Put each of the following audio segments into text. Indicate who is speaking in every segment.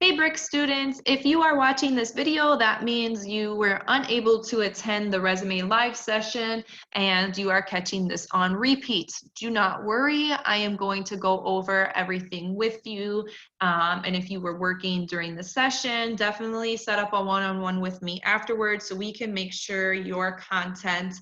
Speaker 1: Hey BRIC students, if you are watching this video, that means you were unable to attend the resume live session and you are catching this on repeat. Do not worry, I am going to go over everything with you. And if you were working during the session, definitely set up a one-on-one with me afterwards so we can make sure your content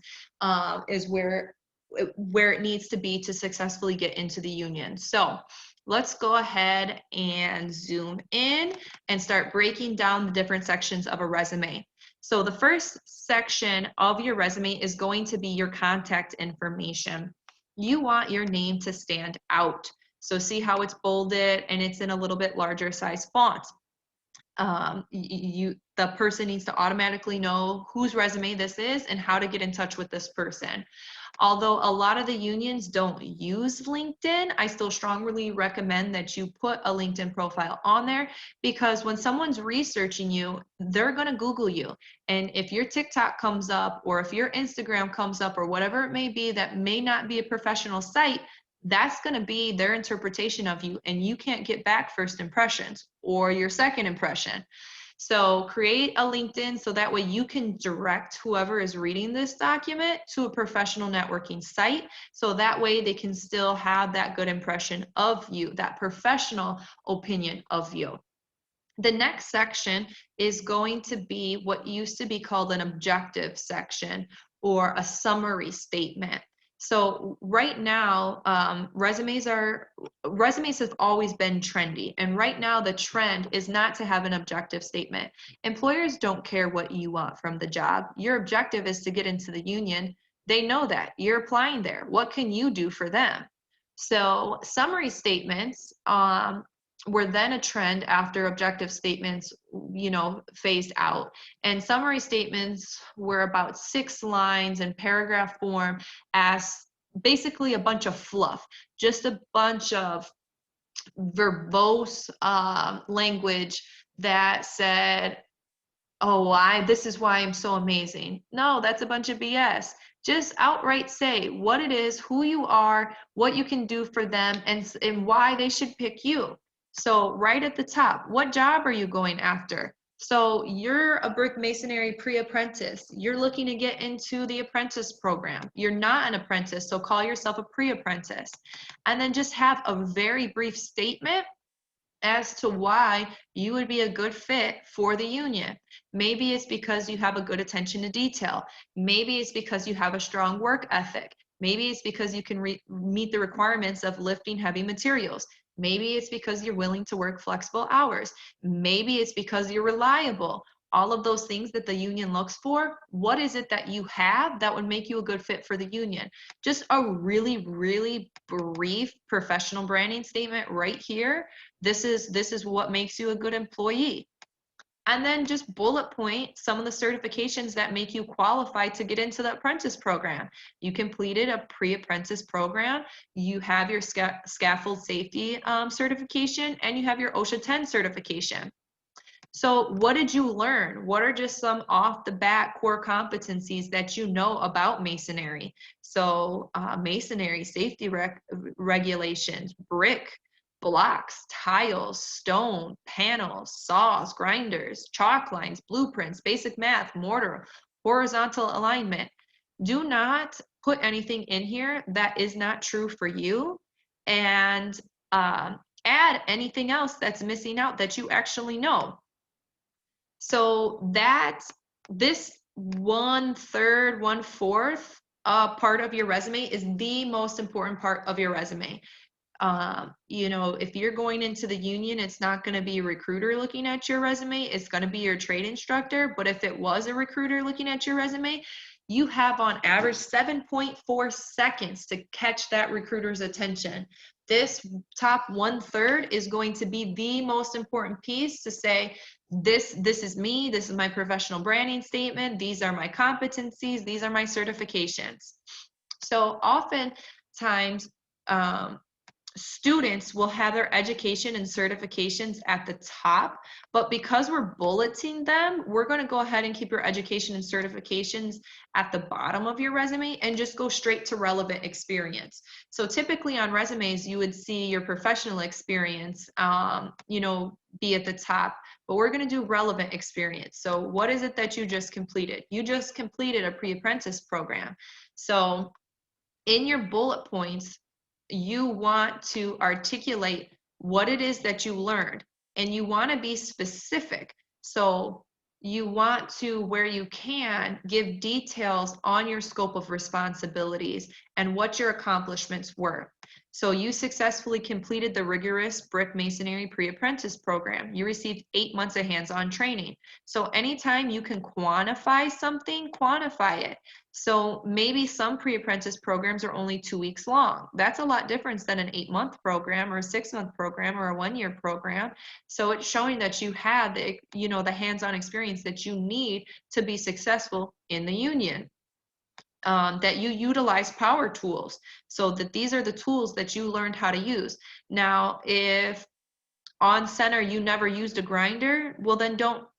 Speaker 1: is where it needs to be to successfully get into the union. So let's go ahead and zoom in and start breaking down the different sections of a resume. So the first section of your resume is going to be your contact information. You want your name to stand out. So see how it's bolded and it's in a little bit larger size font. The person needs to automatically know whose resume this is and how to get in touch with this person. Although a lot of the unions don't use LinkedIn, I still strongly recommend that you put a LinkedIn profile on there, because when someone's researching you, they're going to Google you. And if your TikTok comes up, or if your Instagram comes up, or whatever it may be that may not be a professional site, that's going to be their interpretation of you, and you can't get back first impressions or your second impression. So create a LinkedIn so that way you can direct whoever is reading this document to a professional networking site. So that way they can still have that good impression of you, that professional opinion of you. The next section is going to be what used to be called an objective section or a summary statement. So right now, resumes have always been trendy. And right now the trend is not to have an objective statement. Employers don't care what you want from the job. Your objective is to get into the union. They know that. You're applying there. What can you do for them? So summary statements were then a trend after objective statements, phased out. And summary statements were about 6 lines in paragraph form as basically a bunch of fluff, just a bunch of verbose language that said, oh, this is why I'm so amazing. No, that's a bunch of BS. Just outright say what it is, who you are, what you can do for them, and why they should pick you. So right at the top, what job are you going after? So you're a brick masonry pre-apprentice. You're looking to get into the apprentice program. You're not an apprentice, so call yourself a pre-apprentice. And then just have a very brief statement as to why you would be a good fit for the union. Maybe it's because you have a good attention to detail. Maybe it's because you have a strong work ethic. Maybe it's because you can meet the requirements of lifting heavy materials. Maybe it's because you're willing to work flexible hours. Maybe it's because you're reliable. All of those things that the union looks for, what is it that you have that would make you a good fit for the union? Just a really, really brief professional branding statement right here. This is what makes you a good employee. And then just bullet point some of the certifications that make you qualified to get into the apprentice program. You completed a pre-apprentice program, you have your scaffold safety certification, and you have your OSHA 10 certification. So what did you learn? What are just some off the bat core competencies that you know about masonry? So masonry safety regulations, brick, blocks, tiles, stone, panels, saws, grinders, chalk lines, blueprints, basic math, mortar, horizontal alignment. Do not put anything in here that is not true for you, and add anything else that's missing out that you actually know. So this 1/3, 1/4 part of your resume is the most important part of your resume. If you're going into the union, it's not going to be a recruiter looking at your resume, it's going to be your trade instructor. But if it was a recruiter looking at your resume, you have on average 7.4 seconds to catch that recruiter's attention. This top 1/3 is going to be the most important piece to say, this is me, this is my professional branding statement, these are my competencies, these are my certifications. So oftentimes, students will have their education and certifications at the top, but because we're bulleting them, we're going to go ahead and keep your education and certifications at the bottom of your resume and just go straight to relevant experience. So typically on resumes, you would see your professional experience, be at the top, but we're going to do relevant experience. So what is it that you just completed? You just completed a pre-apprentice program. So in your bullet points, you want to articulate what it is that you learned, and you want to be specific. So you want to, where you can, give details on your scope of responsibilities and what your accomplishments were. So you successfully completed the rigorous brick masonry pre-apprentice program. You received 8 months of hands-on training. So anytime you can quantify something, quantify it. So maybe some pre-apprentice programs are only 2 weeks long. That's a lot different than an 8-month program or a 6-month program or a 1-year program. So it's showing that you had the hands-on experience that you need to be successful in the union. That you utilize power tools, so that these are the tools that you learned how to use. Now, if on center you never used a grinder, well then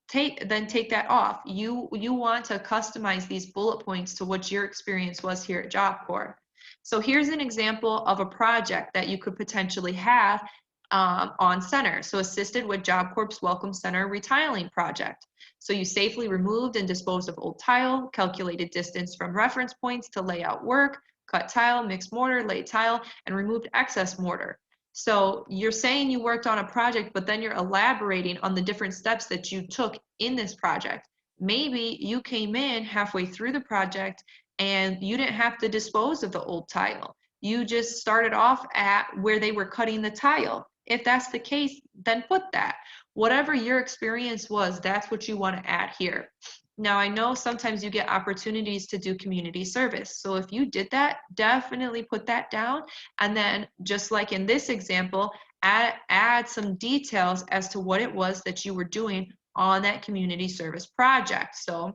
Speaker 1: take that off. You want to customize these bullet points to what your experience was here at Job Corps. So here's an example of a project that you could potentially have on center. So assisted with Job Corps Welcome Center retiling project. So you safely removed and disposed of old tile, calculated distance from reference points to layout work, cut tile, mixed mortar, laid tile, and removed excess mortar. So you're saying you worked on a project, but then you're elaborating on the different steps that you took in this project. Maybe you came in halfway through the project and you didn't have to dispose of the old tile. You just started off at where they were cutting the tile. If that's the case, then put that. Whatever your experience was, that's what you want to add here. Now, I know sometimes you get opportunities to do community service. So if you did that, definitely put that down. And then just like in this example, add some details as to what it was that you were doing on that community service project. So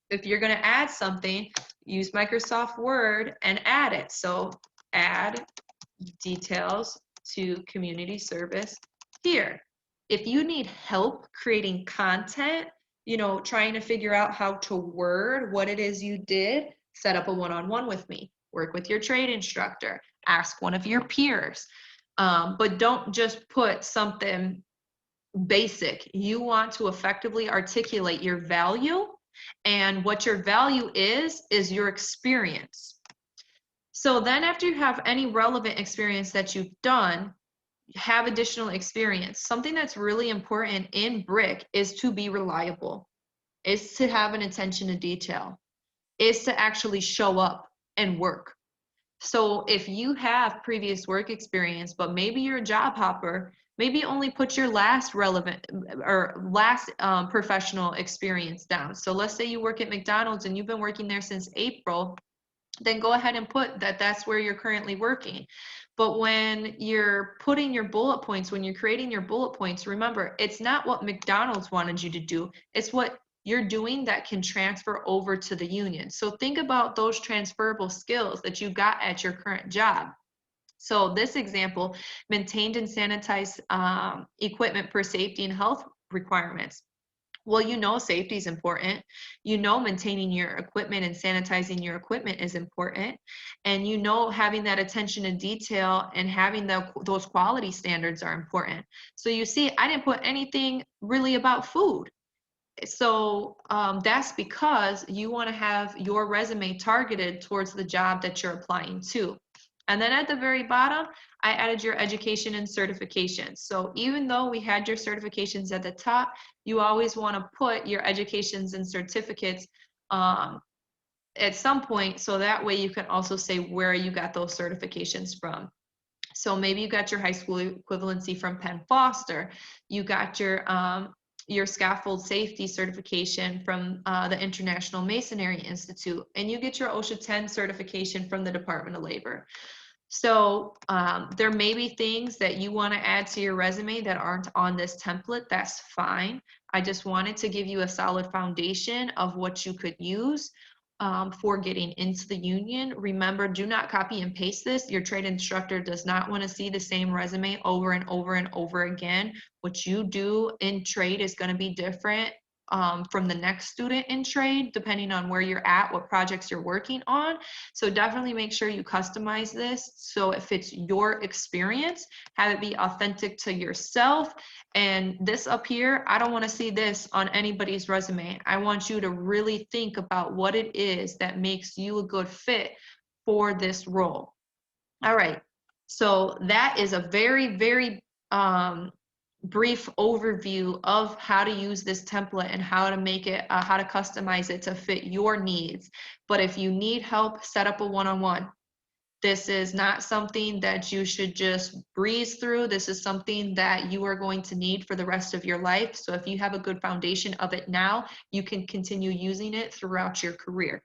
Speaker 1: if you're going to add something, use Microsoft Word and add it. So add details to community service here. If you need help creating content, trying to figure out how to word what it is you did, set up a one-on-one with me, work with your trade instructor, ask one of your peers. But don't just put something basic. You want to effectively articulate your value, and what your value is your experience. So then after you have any relevant experience that you've done, have additional experience. Something that's really important in brick is to be reliable, is to have an attention to detail, is to actually show up and work. So if you have previous work experience, but maybe you're a job hopper, maybe only put your last relevant or last professional experience down. So let's say you work at McDonald's and you've been working there since April, then go ahead and put that that's where you're currently working. But when you're putting your bullet points, when you're creating your bullet points, remember, it's not what McDonald's wanted you to do. It's what you're doing that can transfer over to the union. So think about those transferable skills that you got at your current job. So this example, maintained and sanitized equipment per safety and health requirements. Well, safety is important. Maintaining your equipment and sanitizing your equipment is important. And having that attention to detail and having those quality standards are important. So you see, I didn't put anything really about food. So that's because you want to have your resume targeted towards the job that you're applying to. And then at the very bottom, I added your education and certifications. So even though we had your certifications at the top, you always want to put your educations and certificates at some point, so that way you can also say where you got those certifications from. So maybe you got your high school equivalency from Penn Foster. You got your scaffold safety certification from the International Masonry Institute, and you get your OSHA 10 certification from the Department of Labor. So there may be things that you want to add to your resume that aren't on this template. That's fine. I just wanted to give you a solid foundation of what you could use. for getting into the union. Remember, do not copy and paste this. Your trade instructor does not want to see the same resume over and over and over again. What you do in trade is going to be different from the next student in trade, depending on where you're at, what projects you're working on. So definitely make sure you customize this so it fits your experience, have it be authentic to yourself. And this up here, I don't want to see this on anybody's resume. I want you to really think about what it is that makes you a good fit for this role. All right, so that is a very, very brief overview of how to use this template and how to make it, how to customize it to fit your needs. But if you need help, set up a one-on-one. This is not something that you should just breeze through. This is something that you are going to need for the rest of your life. So if you have a good foundation of it now, you can continue using it throughout your career.